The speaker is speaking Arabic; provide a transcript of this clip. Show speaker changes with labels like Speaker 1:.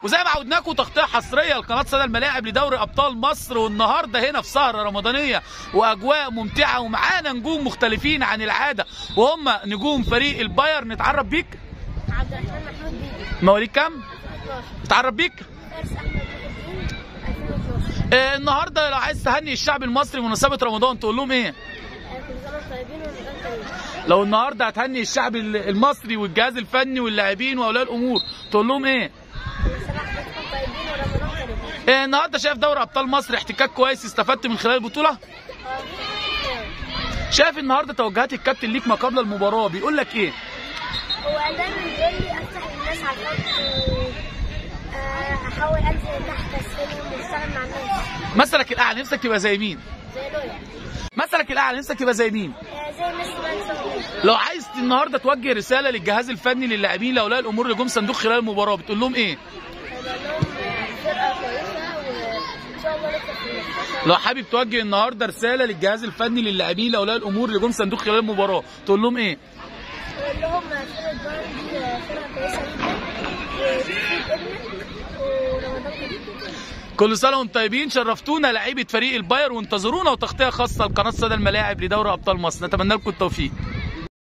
Speaker 1: وزي ما عودناكم تغطيه حصريه لقناه سادة الملاعب لدوري ابطال مصر، والنهارده هنا في سهره رمضانيه واجواء ممتعه ومعانا نجوم مختلفين عن العاده وهم نجوم فريق البايرن. نتعرف بيك؟
Speaker 2: عبد الرحمن محمود بيك.
Speaker 1: مواليد كام؟
Speaker 2: 12.
Speaker 1: نتعرف بيك؟
Speaker 2: فارس احمد محي الدين 2012.
Speaker 1: النهارده لو عايز تهني الشعب المصري بمناسبه رمضان تقول لهم ايه؟
Speaker 2: كل سنه وانتم طيبين ورمضان كريم.
Speaker 1: لو النهارده هتهني الشعب المصري والجهاز الفني واللاعبين واولياء الامور تقول لهم ايه؟
Speaker 2: كل سنه وانتم طيبين ورمضان كريم.
Speaker 1: النهارده شايف دوري ابطال مصر احتكاك كويس استفدت من خلال البطوله؟ شايف النهارده توجهات الكابتن ليك ما قبل المباراه بيقول لك ايه؟
Speaker 2: هو دايما بيقول لي افتح للناس على الخط واحاول انزل تحت استلم واشتغل مع الناس.
Speaker 1: مثلك الاعلى نفسك تبقى زي مين؟
Speaker 2: زي لويا.
Speaker 1: مثلك الاعلى نفسك تبقى زي مين؟
Speaker 2: زي ميسي بقى ان شاء الله.
Speaker 1: لو عايز النهارده توجه رساله للجهاز الفني للاعبين لاولياء الامور اللي جم صندوق خلال المباراه بتقول لهم ايه؟
Speaker 2: بقول لهم فرقه كويسه وان شاء الله نكسب في النهائي.
Speaker 1: لو حابب توجه النهارده رساله للجهاز الفني للاعبين لاولياء الامور اللي جم صندوق خلال المباراه تقول لهم ايه؟
Speaker 2: بقول لهم فرقه بايرن دي فرقه كويسه جدا وتفيد ابنك ورمضان كريم.
Speaker 1: كل سنه وانتم طيبين. شرفتونا لعيبه فريق البايرن وانتظرونا وتغطيه خاصه لقناه سادة الملاعب لدوري ابطال مصر. نتمنى لكم التوفيق.